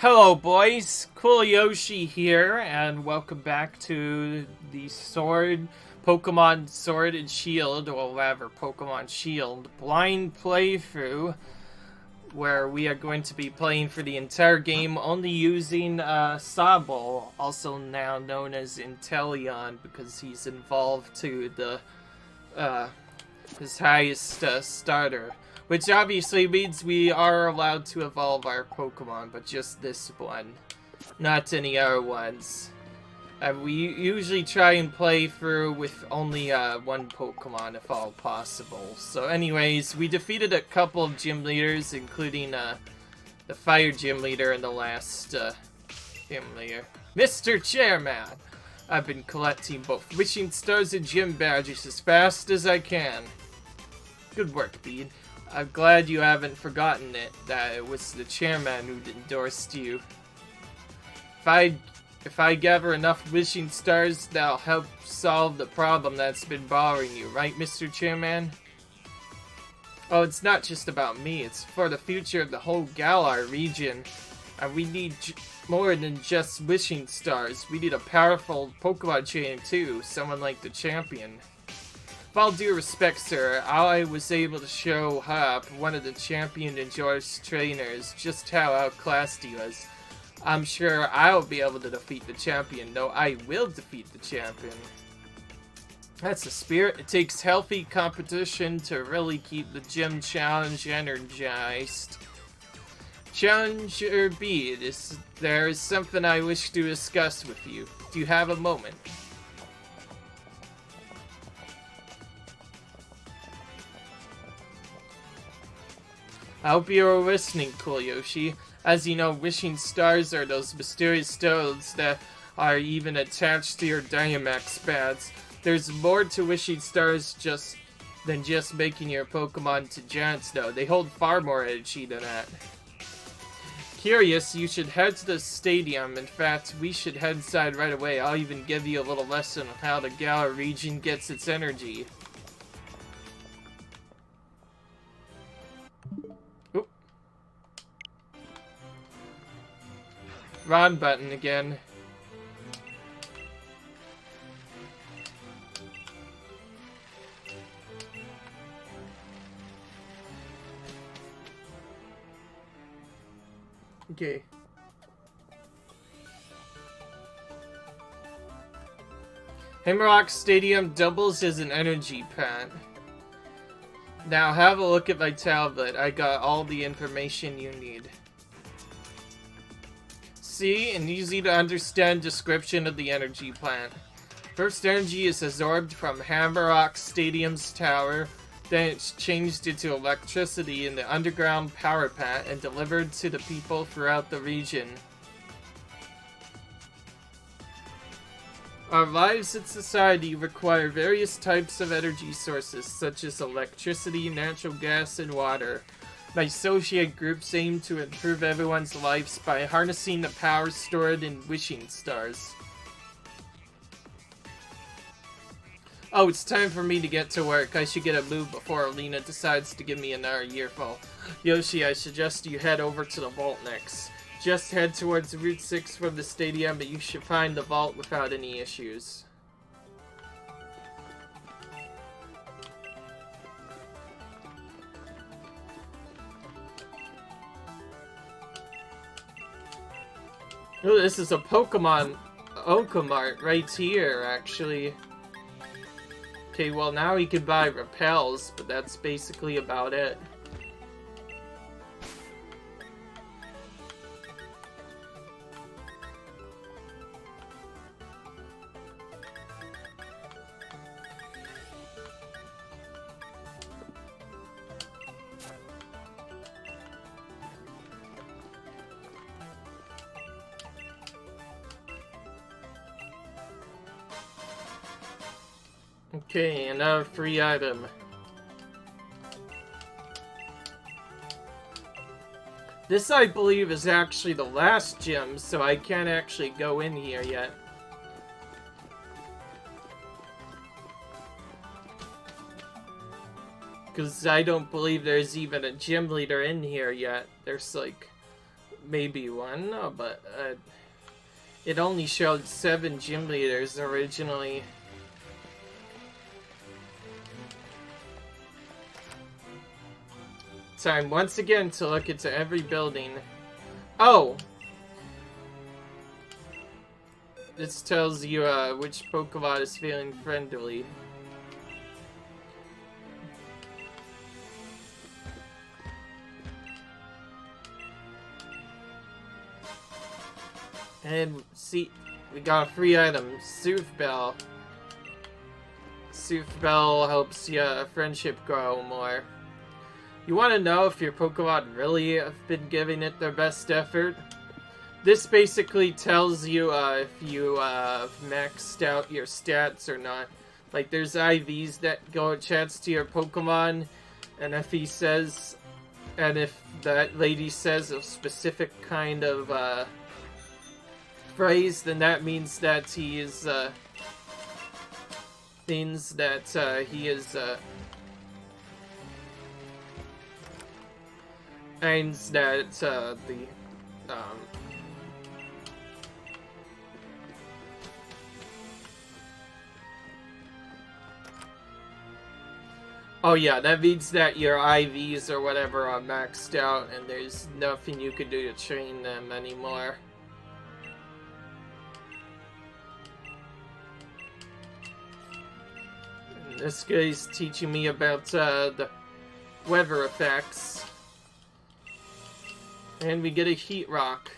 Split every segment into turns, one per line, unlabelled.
Hello boys, Cool Yoshi here, and welcome back to the Pokemon Sword and Shield, or whatever, Pokemon Shield blind playthrough, where we are going to be playing for the entire game only using Sobble, also now known as Inteleon, because he's involved to the his highest starter. Which obviously means we are allowed to evolve our Pokemon, but just this one. Not any other ones. We usually try and play through with only one Pokemon if all possible. So anyways, we defeated a couple of gym leaders, including the fire gym leader and the last gym leader. Mr. Chairman! I've been collecting both wishing stars and gym badges as fast as I can. Good work, Bean. I'm glad you haven't forgotten it, that it was the chairman who endorsed you. If I gather enough wishing stars, that'll help solve the problem that's been bothering you, right, Mr. Chairman? Oh, it's not just about me, it's for the future of the whole Galar region. And we need more than just wishing stars. We need a powerful Pokemon trainer too, someone like the champion. With all due respect, sir, I was able to show Hop, one of the champion and George's trainers, just how outclassed he was. I'm sure I'll be able to defeat the champion. No, I will defeat the champion. That's the spirit. It takes healthy competition to really keep the gym challenge energized. Challenger B, there is something I wish to discuss with you. Do you have a moment? I hope you are listening, Cool Yoshi. As you know, wishing stars are those mysterious stones that are even attached to your Dynamax pads. There's more to wishing stars than just making your Pokemon to giants, though. They hold far more energy than that. Curious, you should head to the stadium. In fact, we should head inside right away. I'll even give you a little lesson on how the Galar region gets its energy. Wrong button again. Okay. Hammerrock Stadium doubles as an energy pad. Now have a look at my tablet. I got all the information you need. See, an easy to understand description of the energy plant. First, energy is absorbed from Hammerrock Stadium's tower, then it's changed into electricity in the underground power plant and delivered to the people throughout the region. Our lives in society require various types of energy sources, such as electricity, natural gas, and water. My associate groups aim to improve everyone's lives by harnessing the power stored in wishing stars. Oh, it's time for me to get to work. I should get a move before Alina decides to give me another earful. Yoshi, I suggest you head over to the vault next. Just head towards Route 6 from the stadium, but you should find the vault without any issues. Oh, this is a Pokemon Okamart right here, actually. Okay, well now we can buy repels, but that's basically about it. Okay, another free item. This, I believe, is actually the last gym, so I can't actually go in here yet. Because I don't believe there's even a gym leader in here yet. There's like maybe one, but it only showed 7 gym leaders originally. Time once again to look into every building. Oh! This tells you which Pokemon is feeling friendly. And see, we got a free item, Sobble. Sobble helps your friendship grow more. You want to know if your Pokemon really have been giving it their best effort? This basically tells you if you maxed out your stats or not. Like, there's IVs that go chats to your Pokemon, and if he says, and if that lady says a specific kind of phrase, then that means that he is means that he is means that oh yeah, that means that your IVs or whatever are maxed out and there's nothing you can do to train them anymore. This guy's teaching me about the weather effects. And we get a heat rock.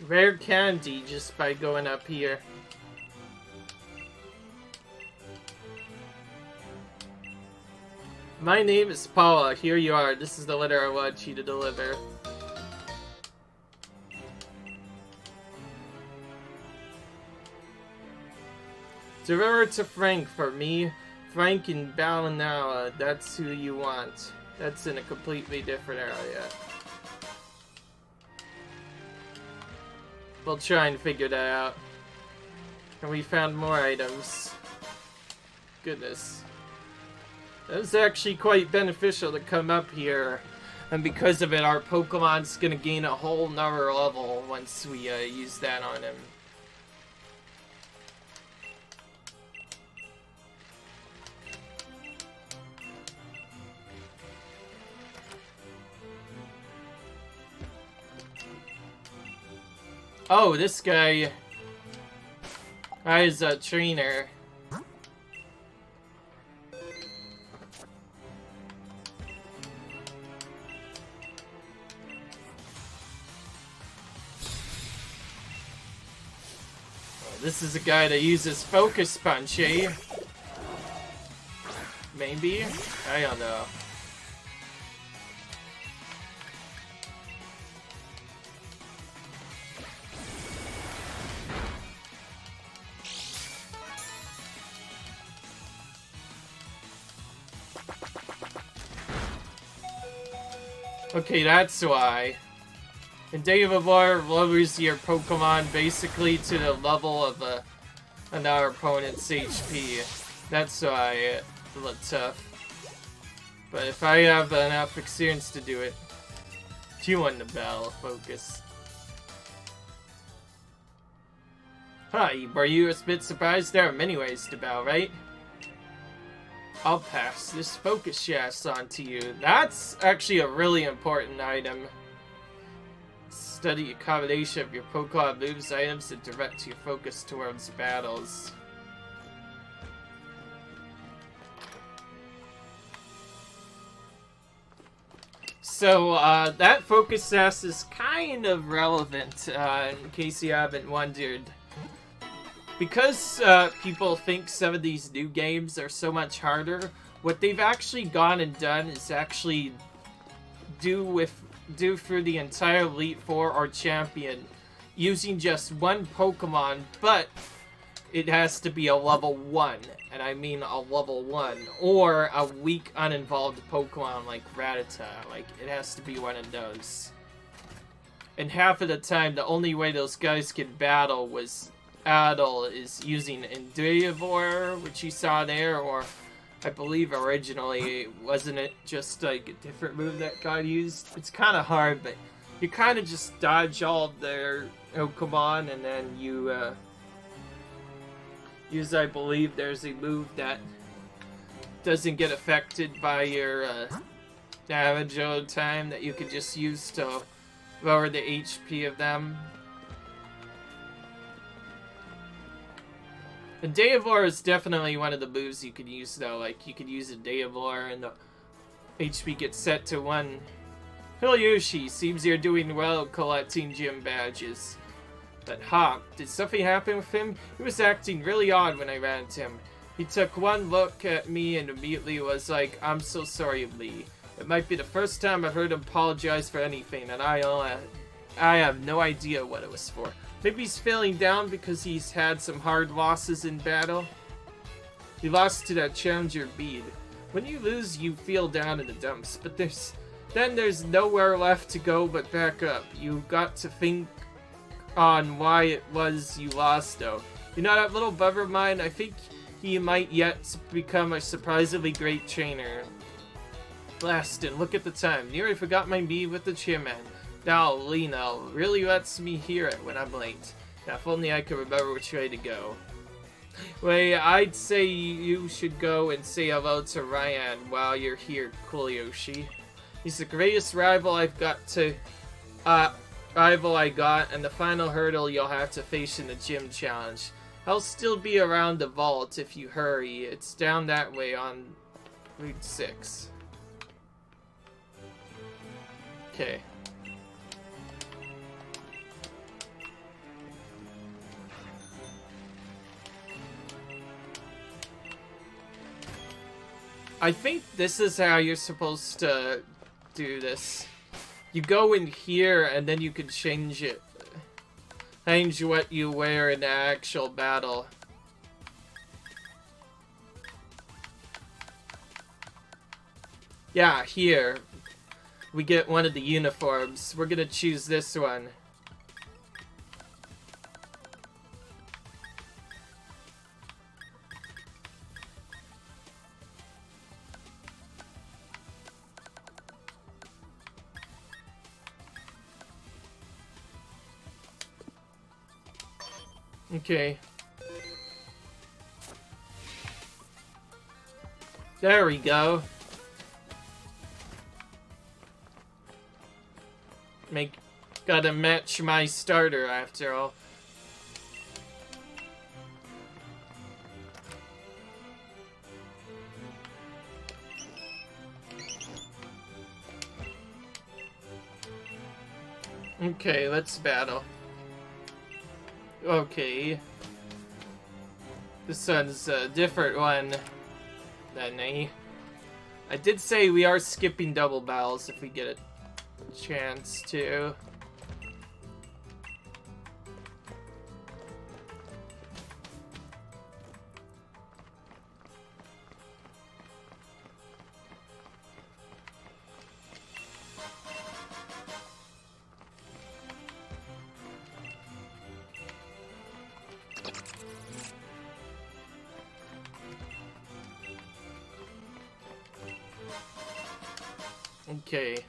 Rare candy just by going up here. My name is Paula. Here you are. This is the letter I want you to deliver. Deliver to Frank for me. Frank in Balanawa. That's who you want. That's in a completely different area. We'll try and figure that out. And we found more items. Goodness. That was actually quite beneficial to come up here. And because of it, our Pokemon's gonna gain a whole nother level once we use that on him. Oh, this guy is a trainer. This is a guy that uses Focus Punch, eh? Maybe? I don't know. Okay, that's why. And Day of War lowers your Pokemon basically to the level of another opponent's HP. That's why it looks tough. But if I have enough experience to do it, you on the bell, focus. Huh, were you a bit surprised? There are many ways to battle, right? I'll pass this focus shaft on to you. That's actually a really important item. Study a combination of your Pokemon moves items and direct your focus towards battles. So, that focus sass is kind of relevant, in case you haven't wondered. Because, people think some of these new games are so much harder, what they've actually gone and done is actually do for the entire Elite Four or Champion using just one Pokemon, but it has to be a level 1, and I mean a level 1, or a weak, uninvolved Pokemon like Rattata. Like, it has to be one of those. And half of the time, the only way those guys could battle is using Endeavor, which you saw there, or I believe originally, wasn't it just like a different move that got used? It's kind of hard, but you kind of just dodge all of their Pokemon, and then you, use, I believe there's a move that doesn't get affected by your damage all the time that you could just use to lower the HP of them. And Endeavor is definitely one of the moves you could use, though. Like, you could use Endeavor and the HP gets set to 1. Hiroyoshi, seems you're doing well collecting gym badges. But did something happen with him? He was acting really odd when I ran into him. He took one look at me and immediately was like, "I'm so sorry, Lee. It might be the first time I've heard him apologize for anything, and I have no idea what it was for. Maybe he's feeling down because he's had some hard losses in battle. He lost to that Challenger Bead. When you lose, you feel down in the dumps, but there's nowhere left to go but back up. You got to think on why it was you lost, though. You know that little bub of mine? I think he might yet become a surprisingly great trainer. Blastin', look at the time. Nearly forgot my me with the chairman. Now, Lena really lets me hear it when I'm late. Now, if only I could remember which way to go. Wait, I'd say you should go and say hello to Ryan while you're here, Yoshi. He's the greatest rival I got, and the final hurdle you'll have to face in the gym challenge. I'll still be around the vault if you hurry. It's down that way on Route 6. Okay. I think this is how you're supposed to do this. You go in here and then you can change it. Change what you wear in the actual battle. Yeah, here. We get one of the uniforms. We're gonna choose this one. Okay. There we go. Gotta match my starter after all. Okay, let's battle. Okay. This one's a different one than me. I did say we are skipping double battles if we get a chance to. Okay.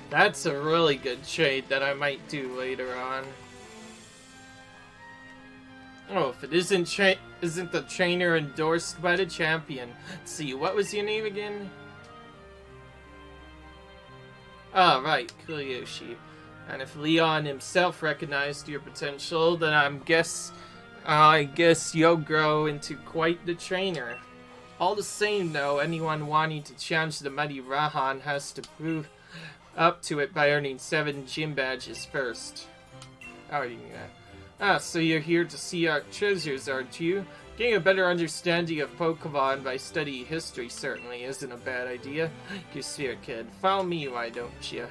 That's a really good trade that I might do later on. Oh, if it isn't the trainer endorsed by the champion. Let's see, what was your name again? Oh, right, Kuryoshi. And if Leon himself recognized your potential, then I guess you'll grow into quite the trainer. All the same, though, anyone wanting to challenge the mighty Rahan has to prove up to it by earning 7 gym badges first. Oh, you knew that. Ah, so you're here to see our treasures, aren't you? Getting a better understanding of Pokemon by studying history certainly isn't a bad idea. You see here, kid. Follow me, why don't you?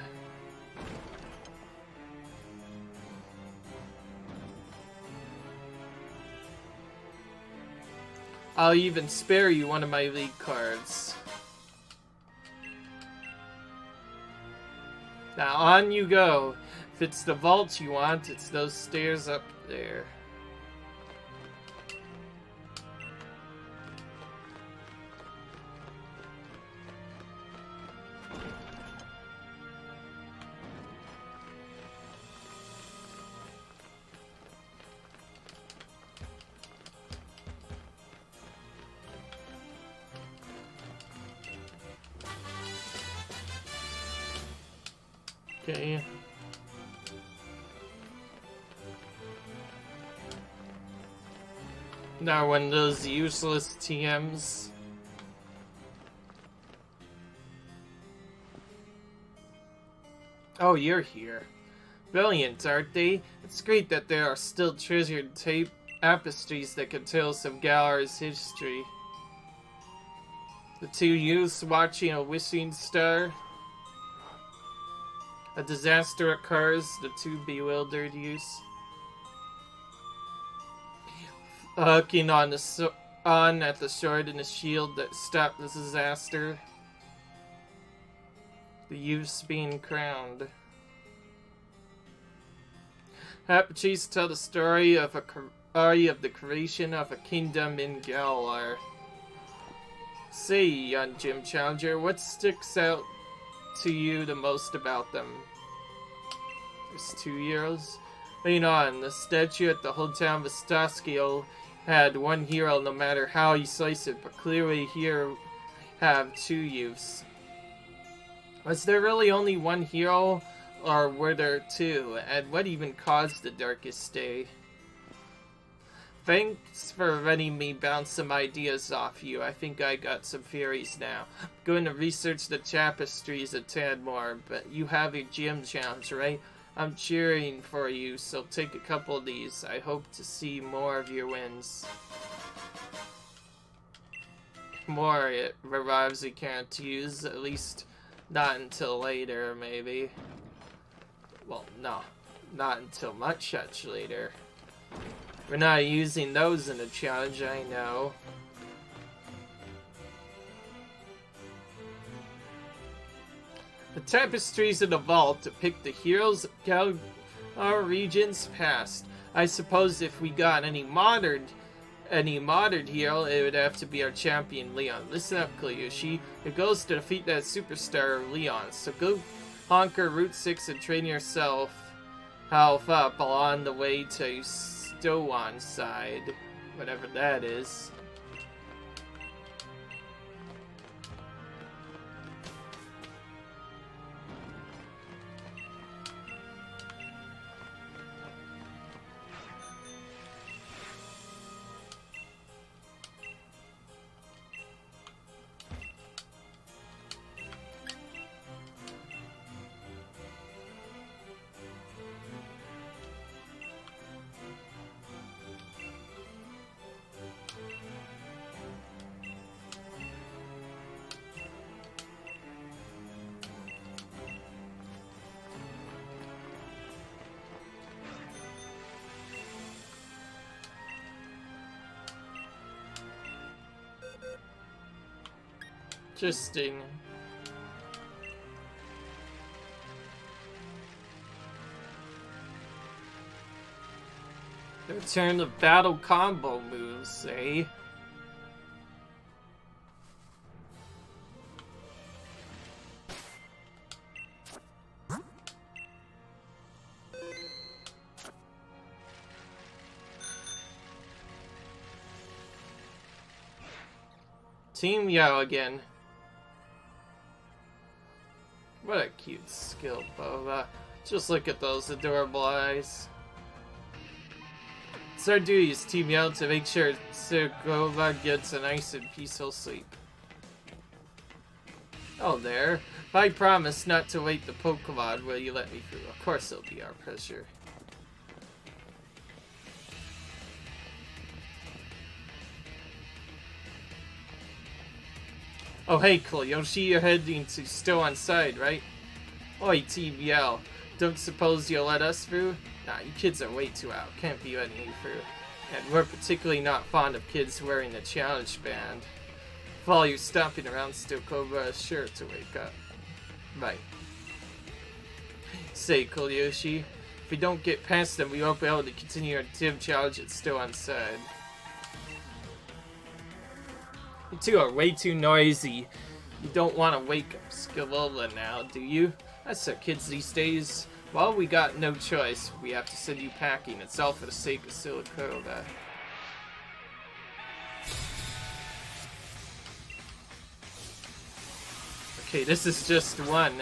I'll even spare you one of my league cards. Now on you go. If it's the vault you want, it's those stairs up there. Okay. Now one of those useless TMs. Oh, you're here. Brilliant, aren't they? It's great that there are still treasured tapestries that can tell some Galar's history. The 2 youths watching a wishing star. A disaster occurs, the 2 bewildered youths. Hooking on at the sword and the shield that stopped the disaster. The youths being crowned. Apaches tell the story of the creation of a kingdom in Galar. Say, young gym challenger, what sticks out to you the most about them? There's 2 heroes. Lean on, the statue at the hometown of Vistaskio had 1 hero no matter how you slice it, but clearly here have 2 youths. Was there really only 1 hero, or were there 2? And what even caused the darkest day? Thanks for letting me bounce some ideas off you. I think I got some theories now. I'm going to research the tapestries a tad more, but you have your gym challenge, right? I'm cheering for you, so take a couple of these. I hope to see more of your wins. More revives we can't use, at least not until later, maybe. Well, no, not until much later. We're not using those in the challenge, I know. The tapestries in the vault depict the heroes of our region's past. I suppose if we got any modern hero, it would have to be our champion, Leon. Listen up, Kuryoshi. Your goal is to defeat that superstar, Leon. So go conquer Route 6 and train yourself health up along the way to Stowan side. Whatever that is. Interesting. Return of battle combo moves, eh? Team Yell again. What a cute skill, Bova. Just look at those adorable eyes. It's our duty as Team Yell to make sure Bova gets a nice and peaceful sleep. Oh, there. If I promise not to wake the Pokemon, will you let me through? Of course it'll be our pleasure. Oh, hey, Yoshi, you're heading to still on side, right? Oi, Team Yell. Don't suppose you'll let us through? Nah, you kids are way too out. Can't be letting you through. And we're particularly not fond of kids wearing the challenge band. If all you stomping around still, Cobra is sure to wake up. Right. Say, Yoshi, if we don't get past them, we won't be able to continue our team challenge at still on side. You two are way too noisy. You don't want to wake up Skavola now, do you? That's our kids these days. Well, we got no choice. We have to send you packing. It's all for the sake of Silicova. Okay, this is just one.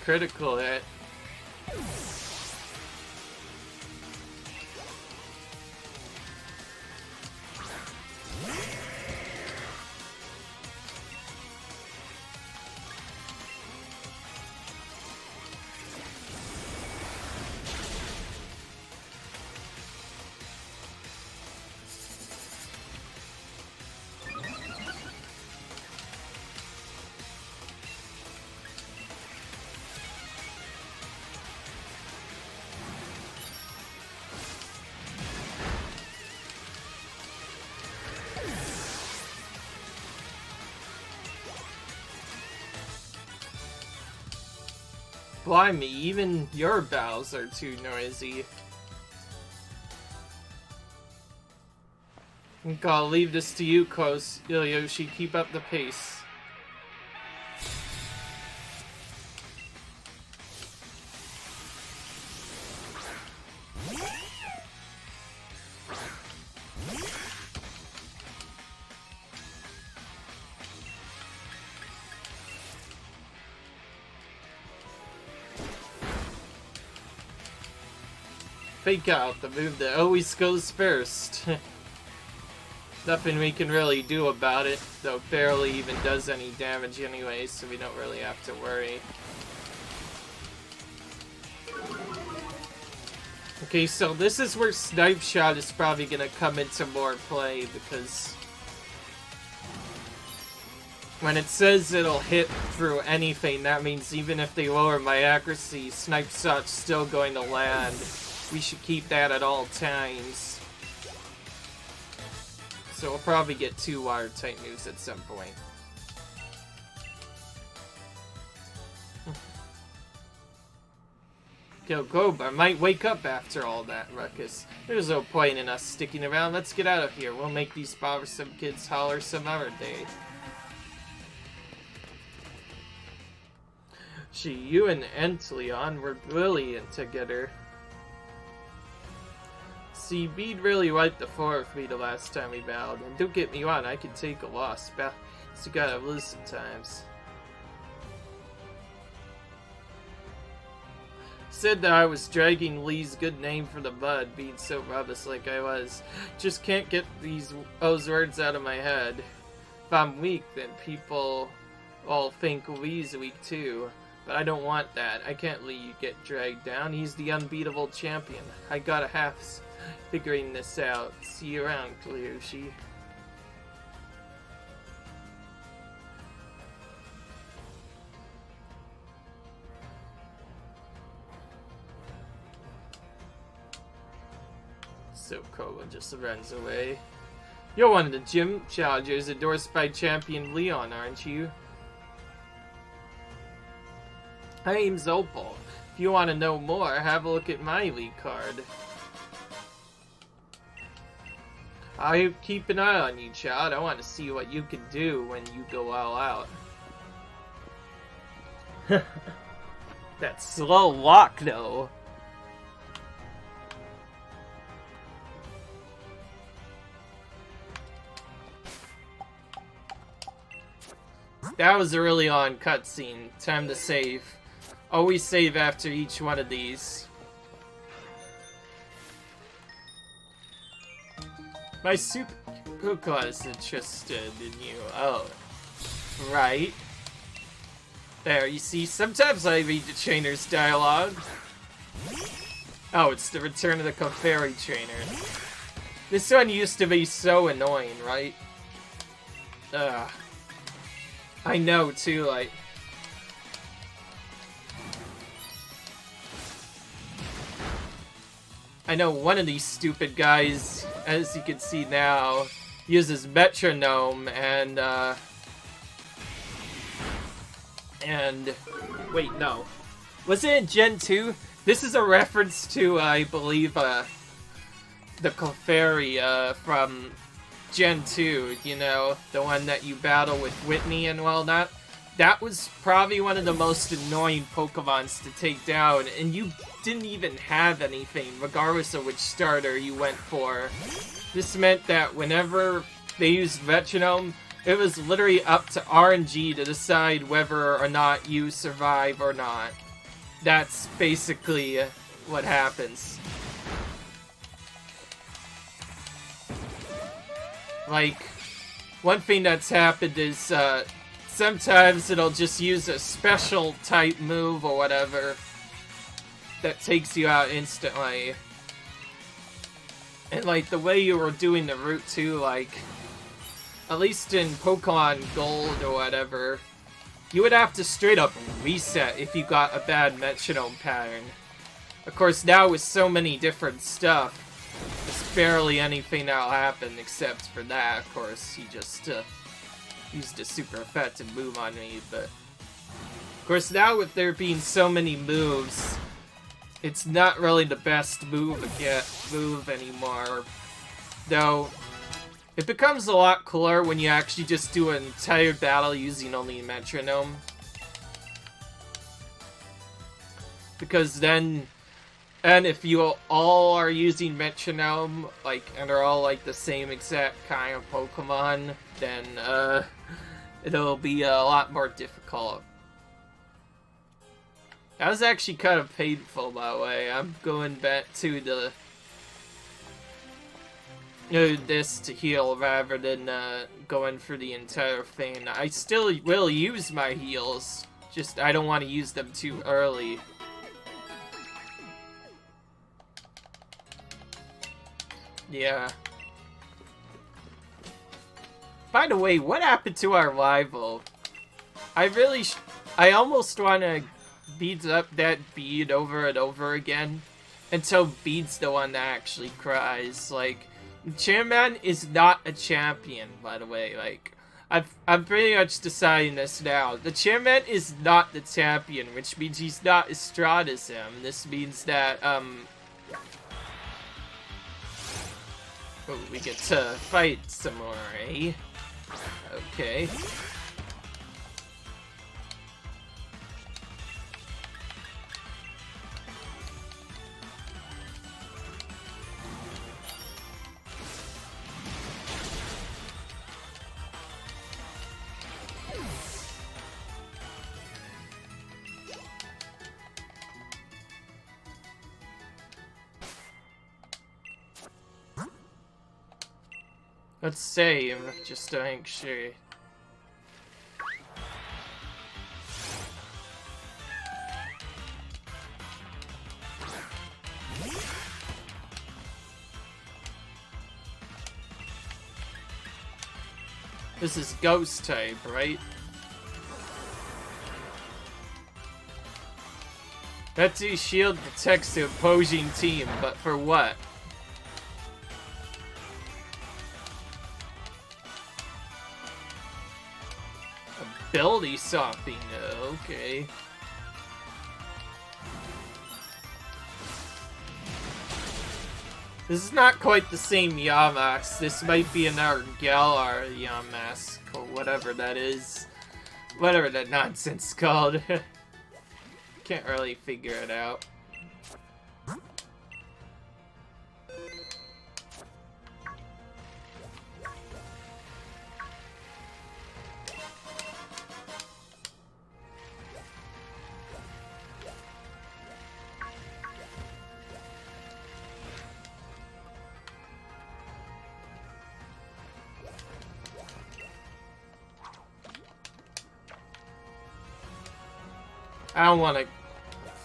Critical hit. Blimey, even your bows are too noisy. I think I'll leave this to you, Yoshi. Keep up the pace. Fake out, the move that always goes first. Nothing we can really do about it, though it barely even does any damage anyway, so we don't really have to worry. Okay, so this is where Snipe Shot is probably gonna come into more play, because when it says it'll hit through anything, that means even if they lower my accuracy, Snipe Shot's still going to land. We should keep that at all times. So we'll probably get 2 watertight moves at some point. Goba might wake up after all that ruckus. There's no point in us sticking around. Let's get out of here. We'll make these bothersome kids holler some other day. Gee, you and Entleon were brilliant together. See, Bede really wiped the floor with me the last time we battled, and don't get me wrong, I can take a loss, but you gotta lose sometimes. Said that I was dragging Lee's good name for the bud, being so rubbish like I was. Just can't get those words out of my head. If I'm weak, then people all think Lee's weak too. But I don't want that. I can't let you get dragged down. He's the unbeatable champion. I gotta have figuring this out. See you around, Yoshi. So Kola just runs away. You're one of the gym challengers endorsed by Champion Leon, aren't you? My name's Opal. If you want to know more, have a look at my league card. I keep an eye on you, child. I want to see what you can do when you go all out. That slow walk, though. That was a really long cutscene. Time to save. Always save after each one of these. My super Pokemon is interested in you. Oh. Right. There, you see, sometimes I read the trainer's dialogue. Oh, it's the Return of the Clefairy trainer. This one used to be so annoying, right? Ugh. I know, too, like... I know one of these stupid guys, as you can see now, uses Metronome, and, wait, no. Was it in Gen 2? This is a reference to, I believe, the Clefairy, from Gen 2, you know, the one that you battle with Whitney and whatnot. That was probably one of the most annoying Pokemons to take down, and you didn't even have anything, regardless of which starter you went for. This meant that whenever they used Metronome, it was literally up to RNG to decide whether or not you survive or not. That's basically what happens. Like, one thing that's happened is, sometimes it'll just use a special type move or whatever that takes you out instantly. And, like, the way you were doing the route, too, like, at least in Pokemon Gold or whatever, you would have to straight up reset if you got a bad Metronome pattern. Of course, now with so many different stuff, there's barely anything that'll happen except for that. Of course, he just used a super effective move on me, but... Of course, now with there being so many moves, it's not really the best move anymore. Though, it becomes a lot cooler when you actually just do an entire battle using only Metronome. Because then... And if you all are using Metronome, like, and are all, like, the same exact kind of Pokemon, then, it'll be a lot more difficult. That was actually kind of painful, by the way. I'm going back to the... this to heal rather than, going for the entire thing. I still will use my heals, just I don't want to use them too early. Yeah. By the way, what happened to our rival? I almost want to beat up that Bead over and over again until Bead's the one that actually cries. Like, Chairman is not a champion, by the way. Like, I'm pretty much deciding this now. The Chairman is not the champion, which means he's not as strong as him. This means that, oh, we get to fight some more, eh? Okay. Let's save, just to make sure. This is Ghost type, right? Betsy's shield protects the opposing team, but for what? Ability something, okay. This is not quite the same Yamax. This might be another Galar Yamask, or whatever that is. Whatever that nonsense is called. Can't really figure it out. I don't want to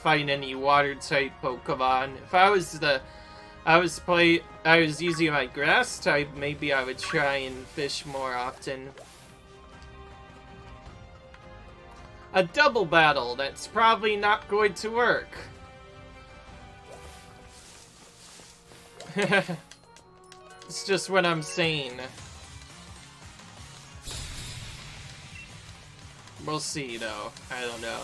fight any water type Pokemon. If I was using my grass type, maybe I would try and fish more often. A double battle, that's probably not going to work. It's just what I'm saying. We'll see though, I don't know.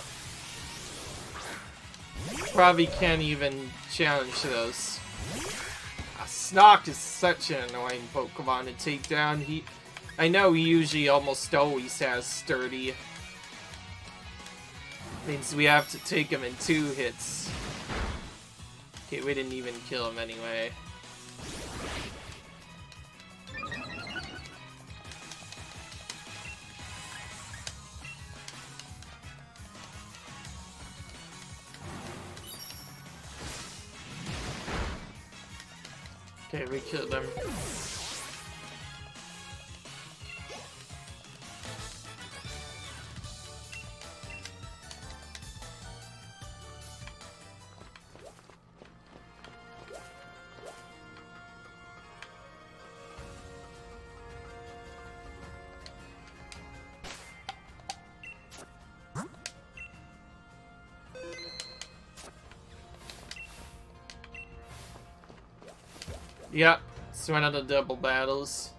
Probably can't even challenge those. Snock is such an annoying Pokemon to take down. I know he usually almost always has Sturdy. Means we have to take him in 2 hits. Okay, we didn't even kill him anyway. Okay, we killed him. Yep, it's one of the double battles.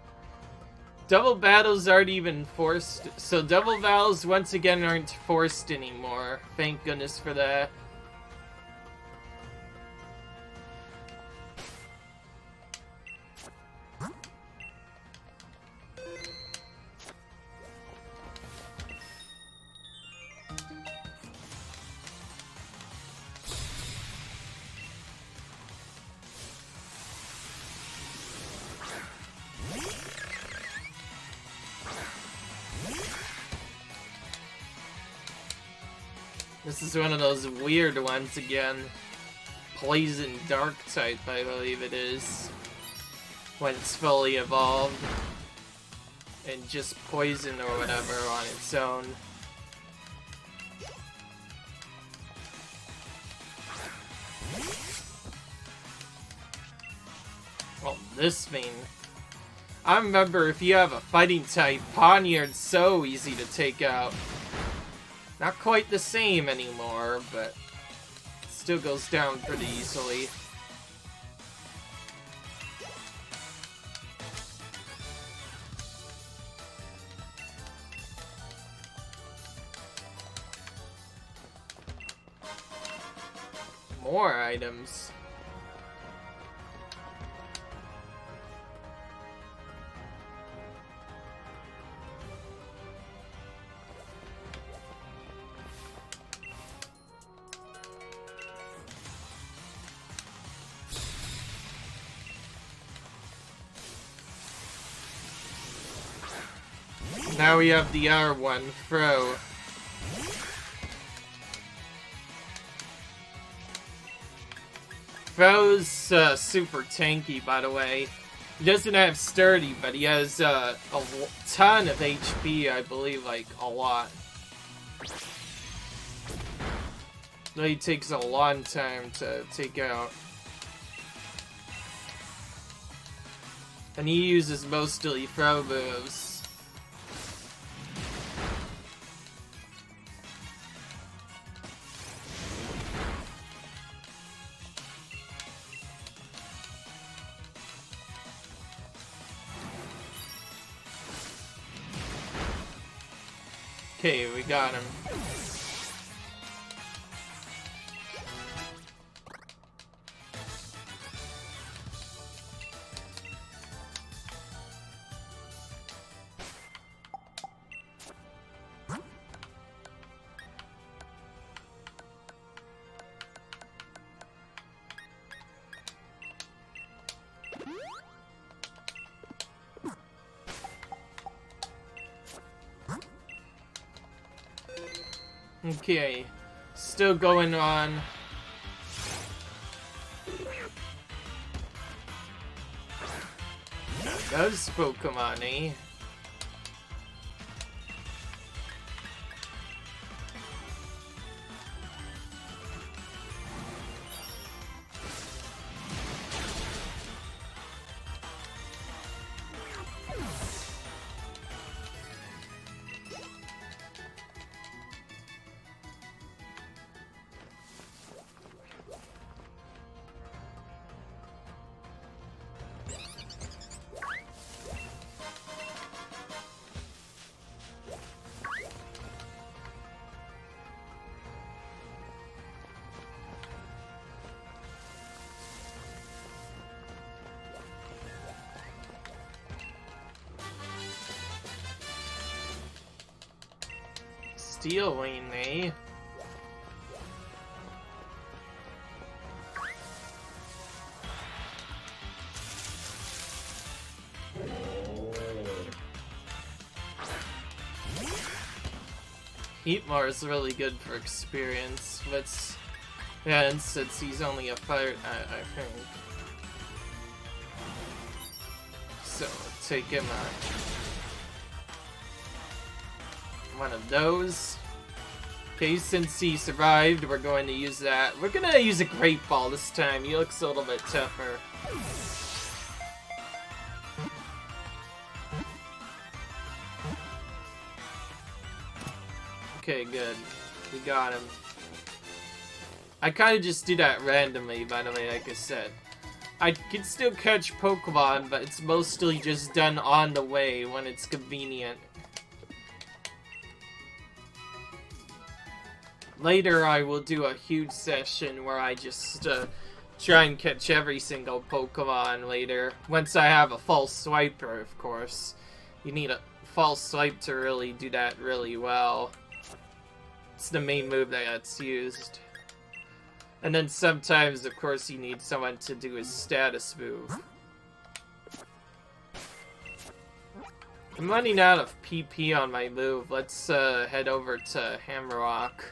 Double battles aren't even forced, so double battles once again aren't forced anymore. Thank goodness for that. This is one of those weird ones again. Poison Dark type, I believe it is. When it's fully evolved. And just poison or whatever on its own. Well, this thing. I remember if you have a fighting type, Pawniard's so easy to take out. Not quite the same anymore, but it still goes down pretty easily. More items. Now we have the R1, Fro. Fro's super tanky, by the way. He doesn't have Sturdy, but he has a ton of HP, I believe, like, a lot. Though he takes a long time to take out. And he uses mostly Fro moves. Okay, we got him. Okay, still going on. Those Pokemon, eh? Stealing, eh? Heatmore is really good for experience. Let's... Yeah, and since he's only a fire, I think. So, take him out. One of those. Okay, since he survived, we're going to use that. We're gonna use a Great Ball this time. He looks a little bit tougher. Okay, good. We got him. I kind of just do that randomly, by the way, like I said. I can still catch Pokemon, but it's mostly just done on the way when it's convenient. Later, I will do a huge session where I just try and catch every single Pokemon later. Once I have a false swiper, of course. You need a false swipe to really do that really well. It's the main move that gets used. And then sometimes, of course, you need someone to do his status move. I'm running out of PP on my move. Let's head over to Hammerrock.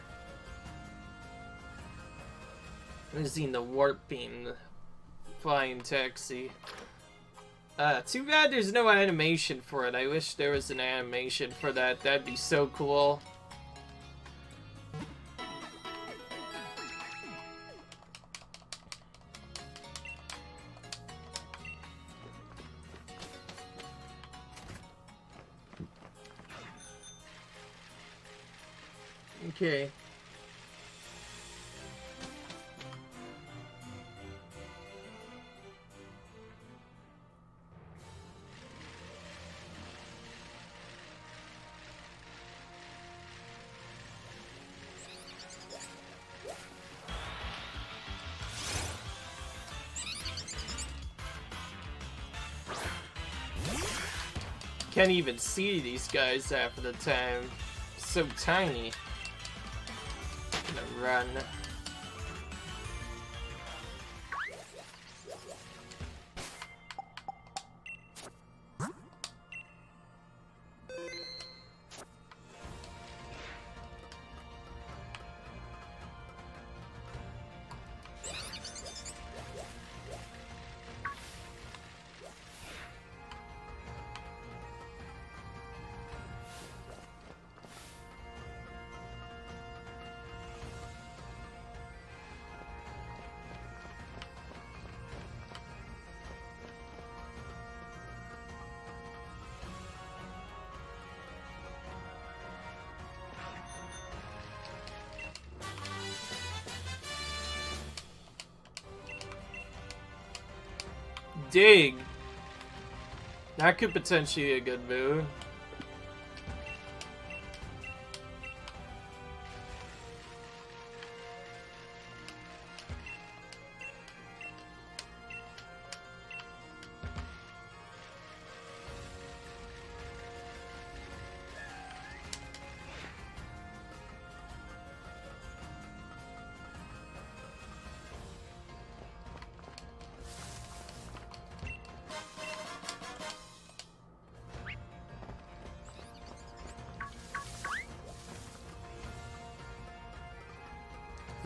Using the Warp Beam, Flying Taxi. Too bad there's no animation for it. I wish there was an animation for that. That'd be so cool. Okay. Can't even see these guys half of the time. So tiny. Gonna run. Dig! That could potentially be a good move.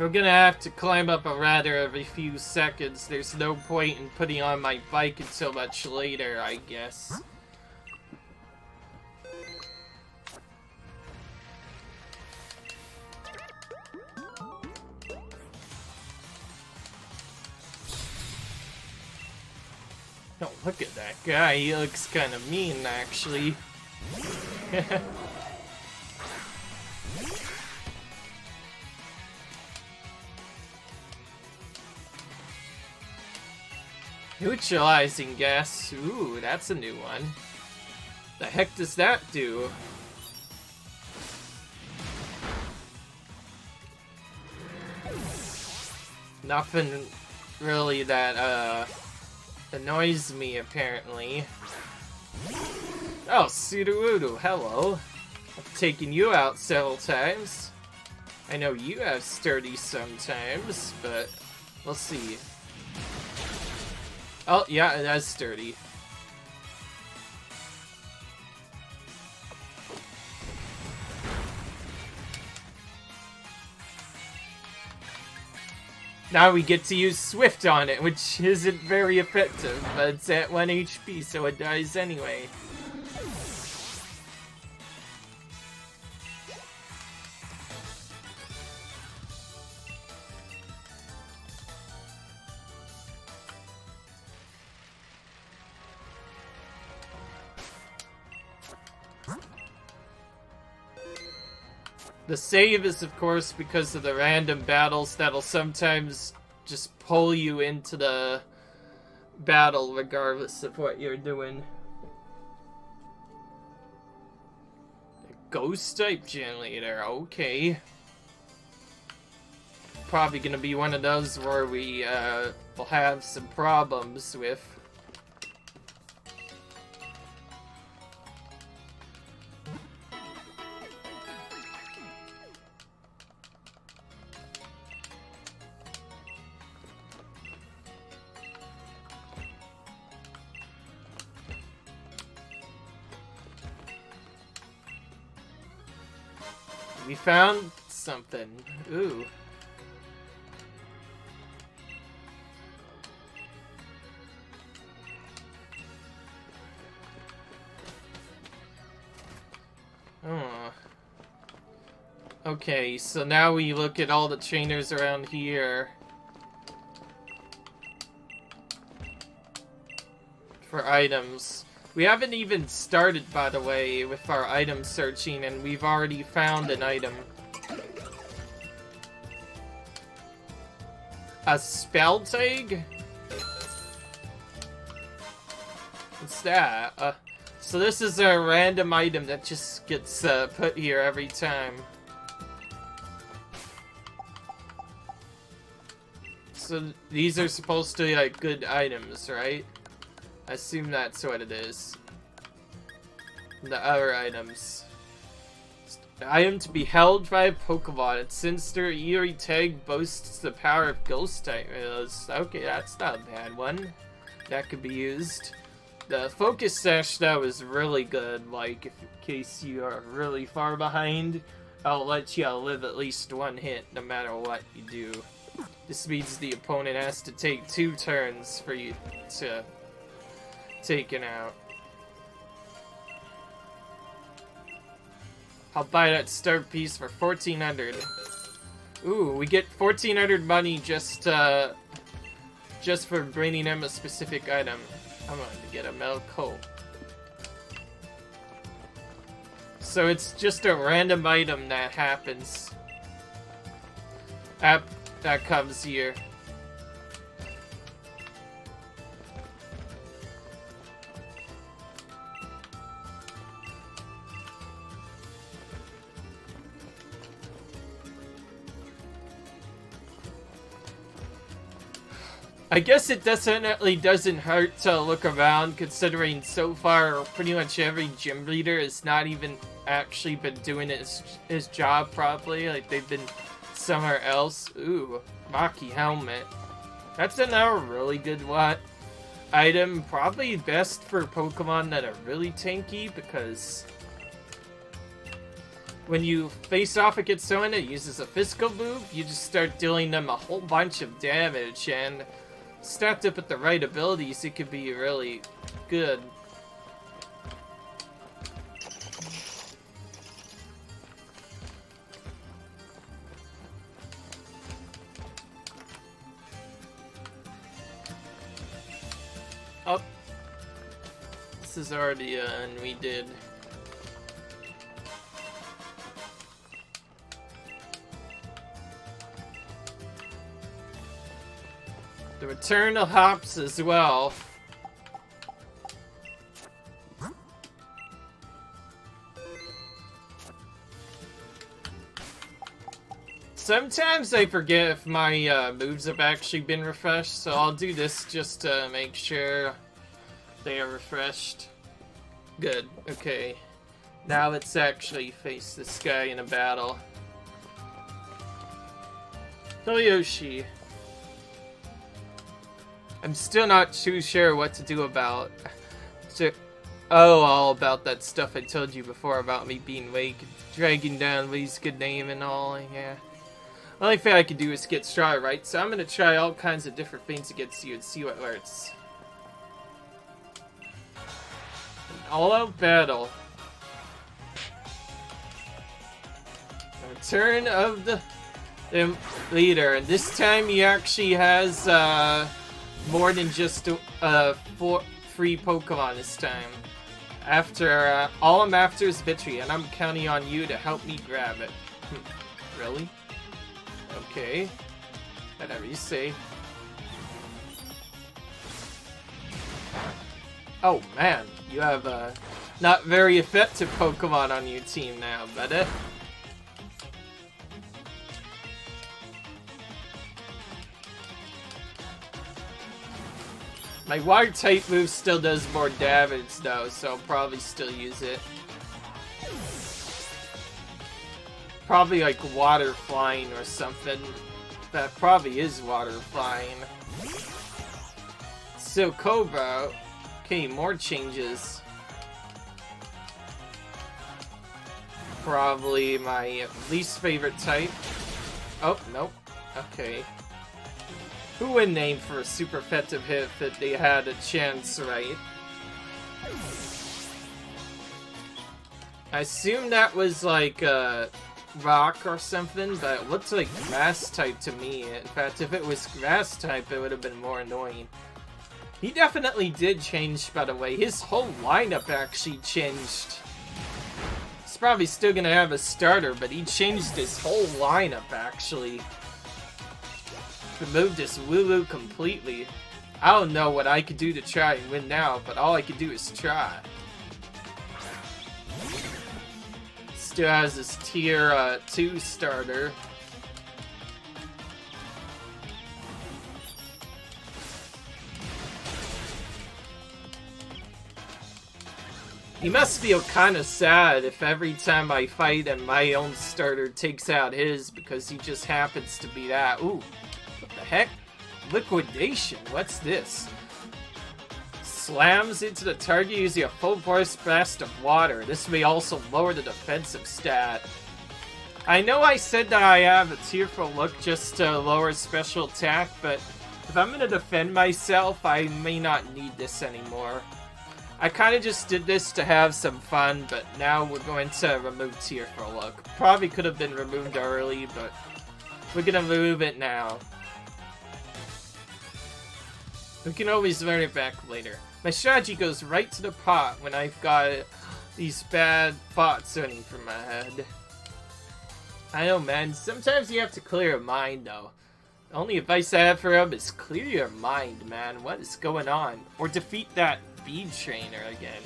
we're gonna have to climb up a ladder every few seconds, there's no point in putting on my bike until much later, I guess. Oh, look at that guy. He looks kind of mean, actually. Neutralizing gas. Ooh, that's a new one. The heck does that do? Nothing really that, annoys me, apparently. Oh, Sudowoodo, hello. I've taken you out several times. I know you have sturdy sometimes, but we'll see. Oh, yeah, it has sturdy. Now we get to use Swift on it, which isn't very effective, but it's at 1 HP, so it dies anyway. The save is, of course, because of the random battles that'll sometimes just pull you into the battle regardless of what you're doing. A Ghost-type generator, okay. Probably gonna be one of those where we will have some problems with. We found something. Ooh. Oh. Okay, so now we look at all the trainers around here. For items. We haven't even started, by the way, with our item searching, and we've already found an item. A spell tag? What's that? So this is a random item that just gets put here every time. So these are supposed to be like good items, right? I assume that's what it is. The other items. The item to be held by a Pokemon. Its sinister eerie tag boasts the power of ghost type. Okay, that's not a bad one. That could be used. The focus sash, though, is really good. Like, if, in case you are really far behind, I'll let you live at least one hit, no matter what you do. This means the opponent has to take 2 turns for you to taken out. I'll buy that start piece for 1,400. Ooh, we get 1,400 money just for bringing him a specific item. I'm going to get a Melco. So it's just a random item that happens. That comes here. I guess it definitely doesn't hurt to look around, considering so far pretty much every gym leader has not even actually been doing his job properly. Like, they've been somewhere else. Ooh, Maki helmet. That's another really good item. Probably best for Pokemon that are really tanky, because when you face off against someone that uses a physical move, you just start dealing them a whole bunch of damage, and stacked up with the right abilities, it could be really good. Oh, this is already and we did. The return of hops as well. Sometimes I forget if my moves have actually been refreshed, so I'll do this just to make sure they are refreshed. Good, okay. Now let's actually face this guy in a battle. Yoshi. I'm still not too sure what to do about... all about that stuff I told you before about me being weak, dragging down Lee's good name and all, yeah. The only thing I can do is get straw right, so I'm gonna try all kinds of different things against you and see what works. An all-out battle. The return of the leader, and this time he actually has more than just 3 Pokemon this time. After all I'm after is victory, and I'm counting on you to help me grab it. Really? Okay. Whatever you say. Oh man, you have not very effective Pokemon on your team now, but my water type move still does more damage though, so I'll probably still use it. Probably like water flying or something. That probably is water flying. So Cobra. Okay, more changes. Probably my least favorite type. Oh, nope. Okay. Who would name for a super effective hit if they had a chance, right? I assume that was like rock or something, but it looks like grass type to me. In fact, if it was grass type, it would have been more annoying. He definitely did change, by the way. His whole lineup actually changed. He's probably still gonna have a starter, but he changed his whole lineup actually. Removed his Wooloo completely. I don't know what I could do to try and win now, but all I could do is try. Still has his tier 2 starter. He must feel kind of sad if every time I fight and my own starter takes out his because he just happens to be that. Ooh, what the heck? Liquidation, what's this? Slams into the target using a full force blast of water. This may also lower the defensive stat. I know I said that I have a tearful look just to lower special attack, but if I'm going to defend myself, I may not need this anymore. I kind of just did this to have some fun, but now we're going to remove tearful look. Probably could have been removed early, but we're going to remove it now. We can always learn it back later. My strategy goes right to the pot when I've got these bad thoughts running through my head. I know, man. Sometimes you have to clear your mind, though. The only advice I have for him is clear your mind, man. What is going on? Or defeat that bead trainer again.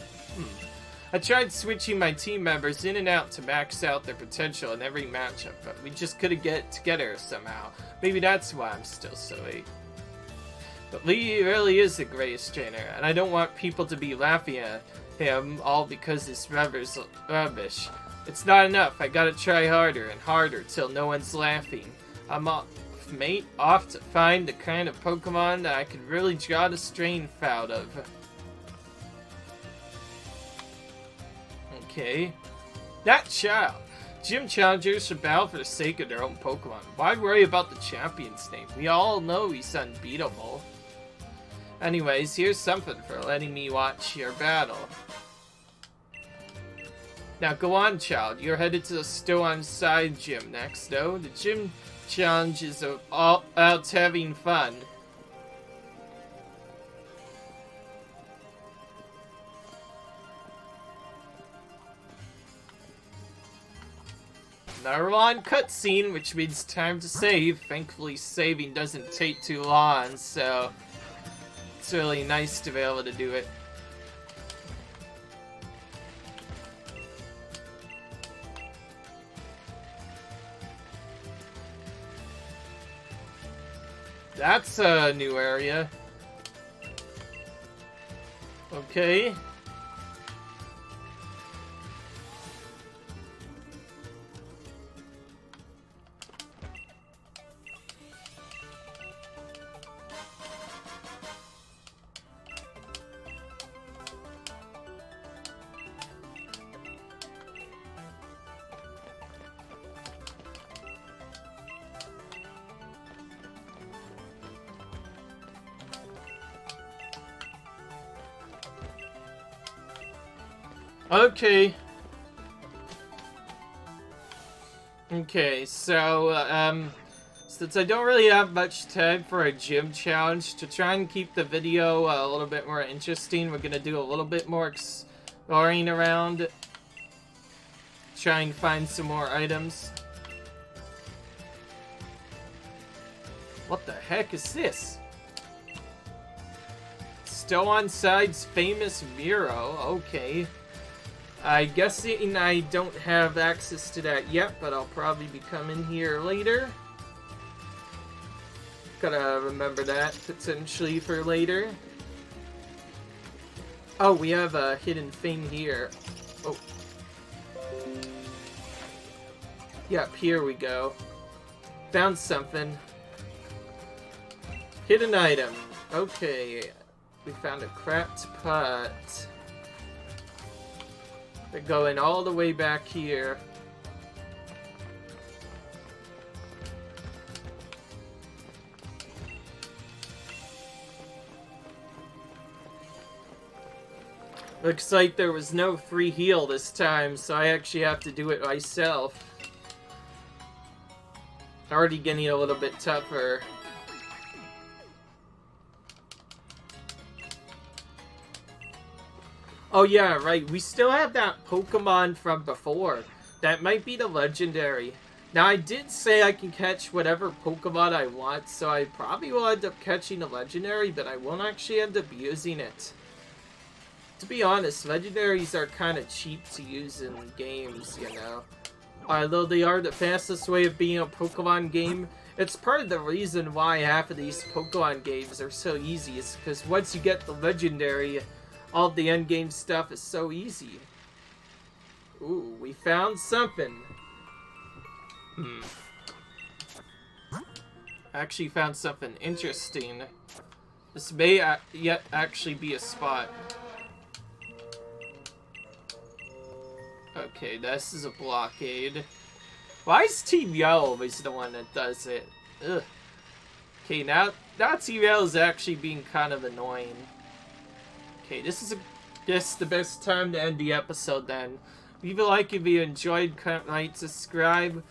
I tried switching my team members in and out to max out their potential in every matchup, but we just couldn't get together somehow. Maybe that's why I'm still so weak. But Lee really is the greatest trainer, and I don't want people to be laughing at him all because his rubber's rubbish. It's not enough. I gotta try harder and harder till no one's laughing. I'm off, mate, off to find the kind of Pokemon that I could really draw the strength out of. Okay. That child. Gym challengers should battle for the sake of their own Pokemon. Why worry about the champion's name? We all know he's unbeatable. Anyways, here's something for letting me watch your battle. Now go on, child. You're headed to the Still On Side gym next, though. The gym challenge is all out having fun. Another long cutscene, which means time to save. Thankfully, saving doesn't take too long, so it's really nice to be able to do it. That's a new area. Okay. Okay, so, since I don't really have much time for a gym challenge, to try and keep the video a little bit more interesting, we're gonna do a little bit more exploring around, try and find some more items. What the heck is this? Still On Side's famous Miro, okay. I guessing I don't have access to that yet, but I'll probably be coming here later. Gotta remember that, potentially, for later. Oh, we have a hidden thing here. Oh. Yep, here we go. Found something. Hidden item. Okay. We found a cracked pot. They're going all the way back here. Looks like there was no free heal this time, so I actually have to do it myself. Already getting a little bit tougher. Oh yeah, right, we still have that Pokemon from before. That might be the legendary. Now I did say I can catch whatever Pokemon I want, so I probably will end up catching a legendary, but I won't actually end up using it. To be honest, legendaries are kind of cheap to use in games, you know. Although they are the fastest way of being a Pokemon game, it's part of the reason why half of these Pokemon games are so easy, is because once you get the legendary, all the endgame stuff is so easy. Ooh, we found something. I actually found something interesting. This may yet actually be a spot. Okay, this is a blockade. Why is Team Yellow always the one that does it? Ugh. Okay, now Team Yellow is actually being kind of annoying. Okay, this is the best time to end the episode then. Leave a like if you enjoyed, comment, like, subscribe.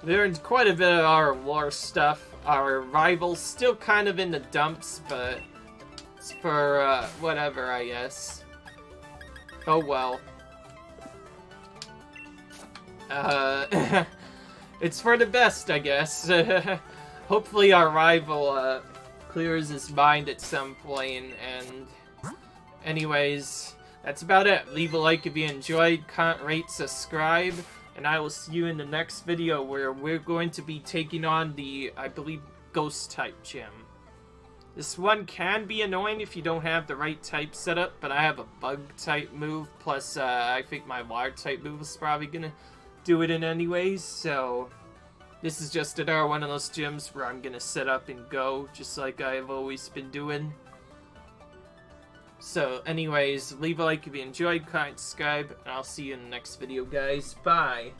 There's quite a bit of our war stuff. Our rivals still kind of in the dumps, but it's for whatever, I guess. Oh well. It's for the best, I guess. Hopefully our rival clears his mind at some point, and anyways, that's about it. Leave a like if you enjoyed, comment, rate, subscribe, and I will see you in the next video where we're going to be taking on the, I believe, Ghost type gym. This one can be annoying if you don't have the right type set up, but I have a bug type move, plus I think my water type move is probably gonna do it in anyways, so this is just another one of those gyms where I'm gonna set up and go, just like I've always been doing. So anyways, leave a like if you enjoyed, comment, subscribe, and I'll see you in the next video, guys. Bye!